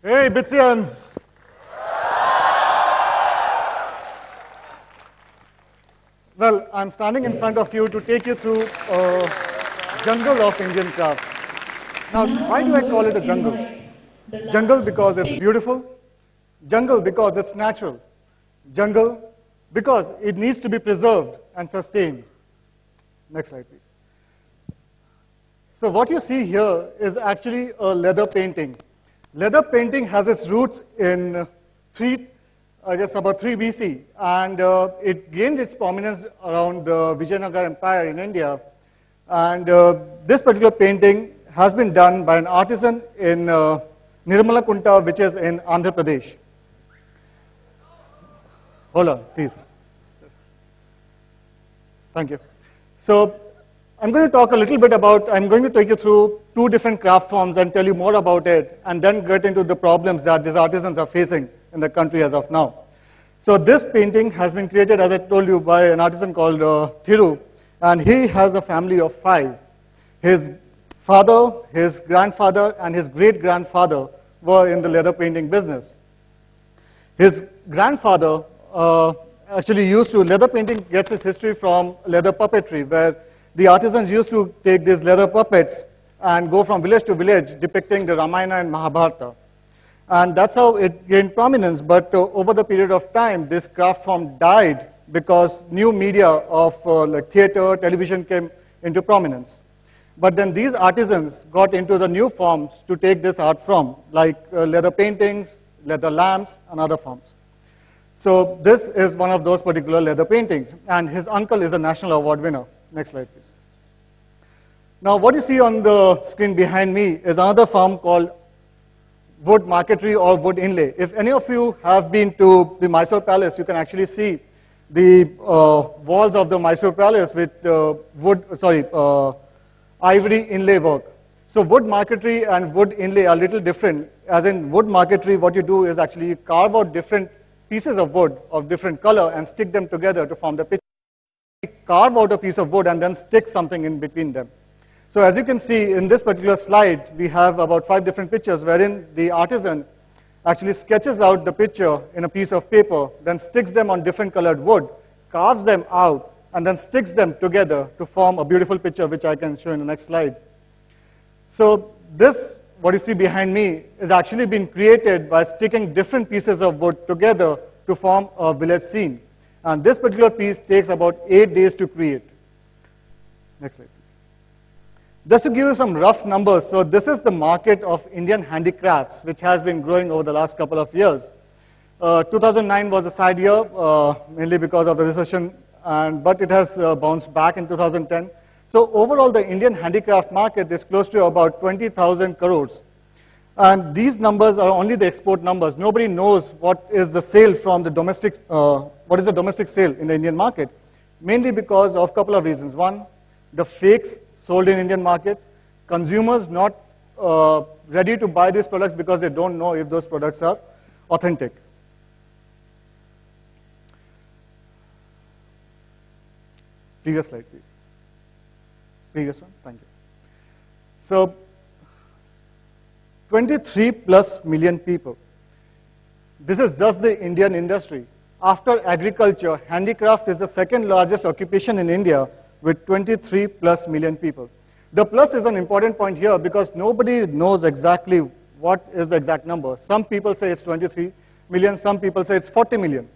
Hey, Bitsians! Well, I'm standing in front of you to take you through a jungle of Indian crafts. Now, why do I call it a jungle? Jungle because it's beautiful. Jungle because it's natural. Jungle because it needs to be preserved and sustained. Next slide, please. So what you see here is actually a leather painting. Leather painting has its roots in about 3 BC, and it gained its prominence around the Vijayanagar Empire in India. And this particular painting has been done by an artisan in Nirmalakunta, which is in Andhra Pradesh. Hold on, please. Thank you. So I'm going to talk a little bit about, I'm going to take you through 2 different craft forms and tell you more about it, and then get into the problems that these artisans are facing in the country as of now. So this painting has been created, as I told you, by an artisan called Thiru, and he has a family of 5. His father, his grandfather, and his great-grandfather were in the leather painting business. His grandfather actually leather painting gets its history from leather puppetry, where the artisans used to take these leather puppets and go from village to village depicting the Ramayana and Mahabharata. And that's how it gained prominence, but over the period of time, this craft form died because new media of like theater, television came into prominence. But then these artisans got into the new forms to take this art from, like leather paintings, leather lamps, and other forms. So this is one of those particular leather paintings, and his uncle is a national award winner. Next slide, please. Now, what you see on the screen behind me is another form called wood marquetry or wood inlay. If any of you have been to the Mysore Palace, you can actually see the walls of the Mysore Palace with ivory inlay work. So wood marquetry and wood inlay are a little different. As in wood marquetry, what you do is actually carve out different pieces of wood of different color and stick them together to form the picture. Carve out a piece of wood and then stick something in between them. So as you can see in this particular slide, we have about 5 different pictures wherein the artisan actually sketches out the picture in a piece of paper, then sticks them on different colored wood, carves them out, and then sticks them together to form a beautiful picture, which I can show in the next slide. So this, what you see behind me, is actually been created by sticking different pieces of wood together to form a village scene. And this particular piece takes about 8 days to create. Next slide, please. Just to give you some rough numbers, so this is the market of Indian handicrafts, which has been growing over the last couple of years. 2009 was a sad year, mainly because of the recession, but it has bounced back in 2010. So overall, the Indian handicraft market is close to about 20,000 crores. And these numbers are only the export numbers. Nobody knows what is the sale from the domestic, what is the domestic sale in the Indian market, mainly because of a couple of reasons. One, the fakes sold in Indian market, consumers not ready to buy these products because they don't know if those products are authentic. Previous slide, please. Previous one, thank you. So 23 plus million people. This is just the Indian industry. After agriculture, handicraft is the 2nd largest occupation in India with 23 plus million people. The plus is an important point here because nobody knows exactly what is the exact number. Some people say it's 23 million, some people say it's 40 million.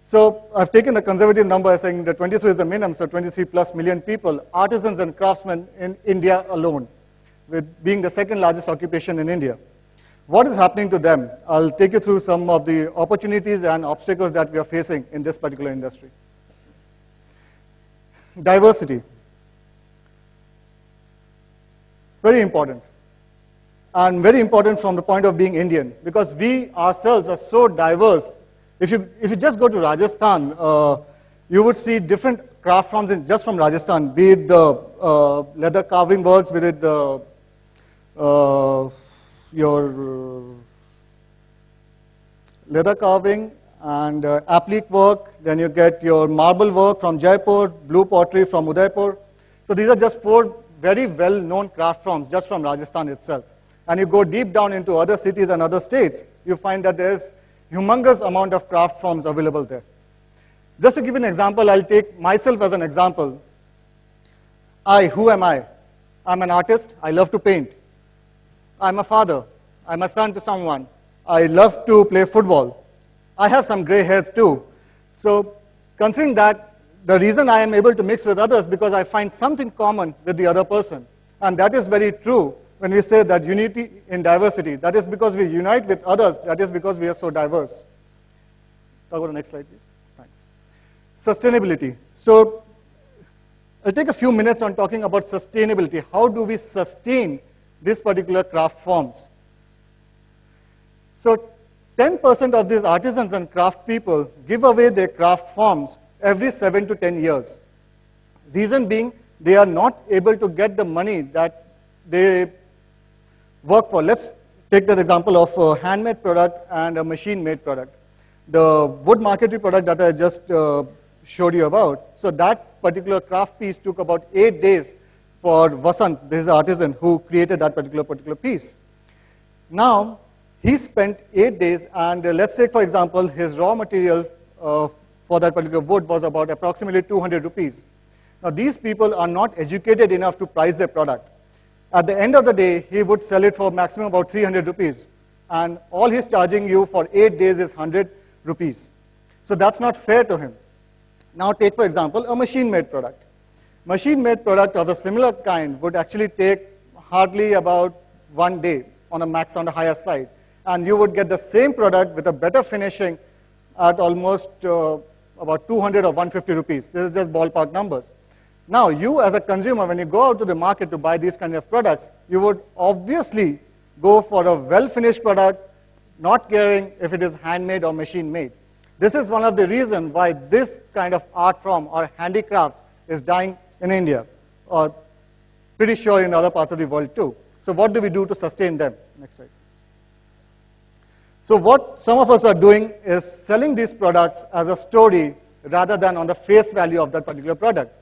So I've taken the conservative number saying that 23 is the minimum, so 23 plus million people, artisans and craftsmen in India alone, with being the 2nd largest occupation in India. What is happening to them? I'll take you through some of the opportunities and obstacles that we are facing in this particular industry. Diversity. Very important. And very important from the point of being Indian, because we ourselves are so diverse. If you just go to Rajasthan, you would see different craft forms just from Rajasthan, be it the leather carving works, be it the your leather carving and applique work, then you get your marble work from Jaipur, blue pottery from Udaipur. So these are just 4 very well-known craft forms just from Rajasthan itself. And you go deep down into other cities and other states, you find that there's humongous amount of craft forms available there. Just to give you an example, I'll take myself as an example. Who am I? I'm an artist. I love to paint. I'm a father. I'm a son to someone. I love to play football. I have some gray hairs too. So considering that, the reason I am able to mix with others because I find something common with the other person. And that is very true when we say that unity in diversity. That is because we unite with others. That is because we are so diverse. Talk about the next slide, please. Thanks. Sustainability. So I'll take a few minutes on talking about sustainability. How do we sustain these particular craft forms? So 10% of these artisans and craft people give away their craft forms every 7 to 10 years. Reason being, they are not able to get the money that they work for. Let's take that example of a handmade product and a machine-made product. The wood marquetry product that I just showed you about, so that particular craft piece took about 8 days for Vasant, this is an artisan who created that particular piece. Now, he spent 8 days, and let's take, for example, his raw material for that particular wood was about approximately 200 rupees. Now, these people are not educated enough to price their product. At the end of the day, he would sell it for maximum about 300 rupees. And all he's charging you for 8 days is 100 rupees. So that's not fair to him. Now take, for example, a machine-made product. Machine-made product of a similar kind would actually take hardly about 1 day on a max on the higher side. And you would get the same product with a better finishing at almost about 200 or 150 rupees. This is just ballpark numbers. Now, you as a consumer, when you go out to the market to buy these kind of products, you would obviously go for a well-finished product, not caring if it is handmade or machine-made. This is one of the reasons why this kind of art form or handicraft is dying in India, or pretty sure in other parts of the world too. So what do we do to sustain them? Next slide. So what some of us are doing is selling these products as a story rather than on the face value of that particular product.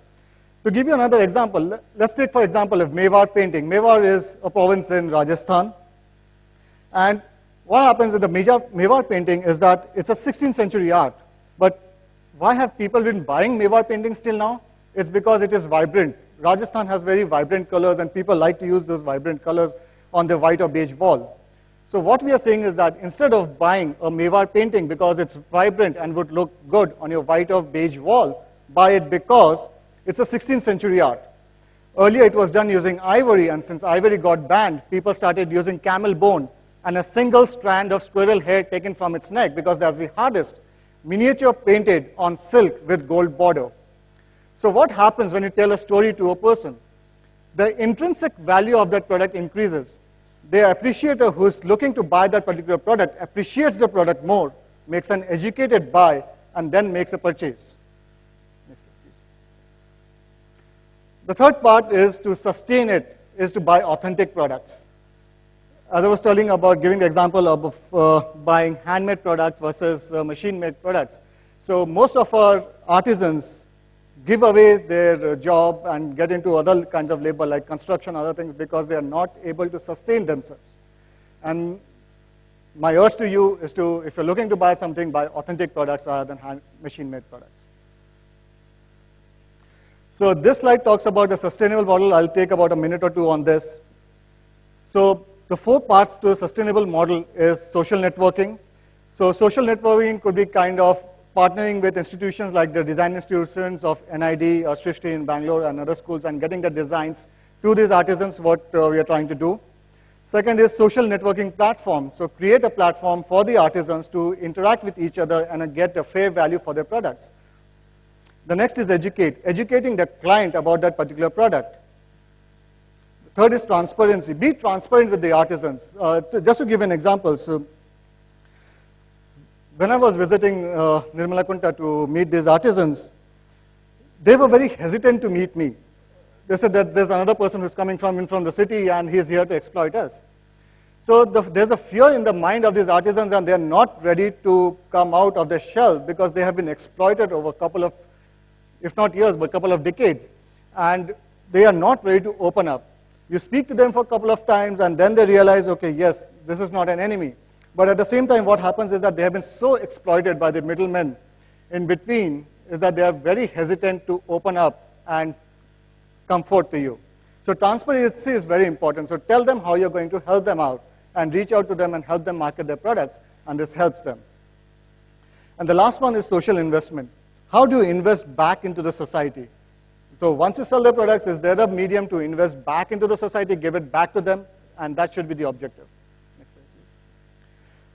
To give you another example, let's take, for example, of Mewar painting. Mewar is a province in Rajasthan. And what happens with the Mewar painting is that it's a 16th century art. But why have people been buying Mewar paintings till now? It's because it is vibrant. Rajasthan has very vibrant colors, and people like to use those vibrant colors on the white or beige wall. So what we are saying is that instead of buying a Mewar painting because it's vibrant and would look good on your white or beige wall, buy it because it's a 16th century art. Earlier it was done using ivory, and since ivory got banned, people started using camel bone and a single strand of squirrel hair taken from its neck because that's the hardest, miniature painted on silk with gold border. So what happens when you tell a story to a person? The intrinsic value of that product increases. The appreciator who is looking to buy that particular product appreciates the product more, makes an educated buy, and then makes a purchase. Next slide, please. The third part is to sustain it, is to buy authentic products. As I was telling about giving the example of buying handmade products versus machine-made products. So most of our artisans give away their job and get into other kinds of labor like construction, other things, because they are not able to sustain themselves. And my urge to you is to, if you're looking to buy something, buy authentic products rather than machine-made products. So this slide talks about a sustainable model. I'll take about a minute or two on this. So the 4 parts to a sustainable model is social networking. So social networking could be kind of partnering with institutions like the design institutions of NID or Srishti in Bangalore and other schools and getting the designs to these artisans, what we are trying to do. Second is social networking platform. So create a platform for the artisans to interact with each other and get a fair value for their products. The next is educate, educating the client about that particular product. Third is transparency. Be transparent with the artisans. Just to give an example, so when I was visiting Nirmala Kunta to meet these artisans, they were very hesitant to meet me. They said that there's another person who's coming from the city and he's here to exploit us. So there's a fear in the mind of these artisans, and they're not ready to come out of their shell because they have been exploited over a couple of, if not years, but a couple of decades. And they are not ready to open up. You speak to them for a couple of times and then they realize, okay, yes, this is not an enemy. But at the same time, what happens is that they have been so exploited by the middlemen in between is that they are very hesitant to open up and come forth to you. So transparency is very important. So tell them how you're going to help them out and reach out to them and help them market their products, and this helps them. And the last one is social investment. How do you invest back into the society? So once you sell their products, is there a medium to invest back into the society, give it back to them, and that should be the objective. Next slide, please.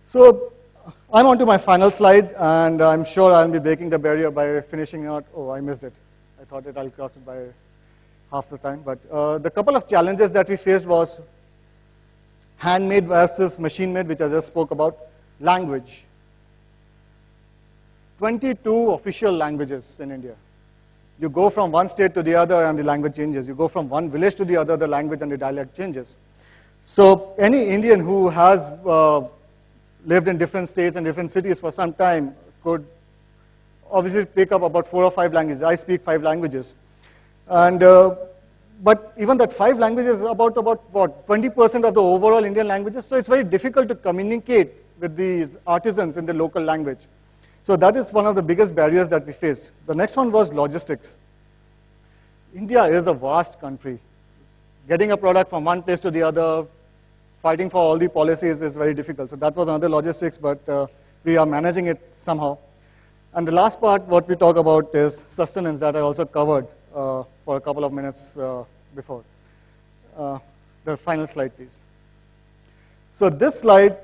So I'm on to my final slide, and I'm sure I'll be breaking the barrier by finishing out. Oh, I missed it. I thought I'll cross it by half the time. But the couple of challenges that we faced was handmade versus machine-made, which I just spoke about. Language. 22 official languages in India. You go from one state to the other and the language changes. You go from one village to the other, the language and the dialect changes. So any Indian who has lived in different states and different cities for some time could obviously pick up about 4 or 5 languages. I speak 5 languages. And, but even that 5 languages is about what, 20% of the overall Indian languages. So it's very difficult to communicate with these artisans in the local language. So that is one of the biggest barriers that we faced. The next one was logistics. India is a vast country. Getting a product from one place to the other, fighting for all the policies is very difficult. So that was another logistics, but we are managing it somehow. And the last part, what we talk about is sustenance that I also covered for a couple of minutes before. The final slide, please. So this slide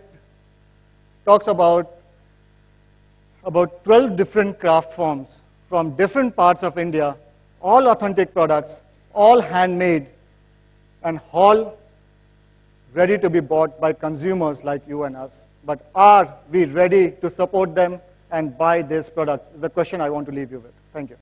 talks about 12 different craft forms from different parts of India, all authentic products, all handmade, and all ready to be bought by consumers like you and us. But are we ready to support them and buy these products? Is the question I want to leave you with. Thank you.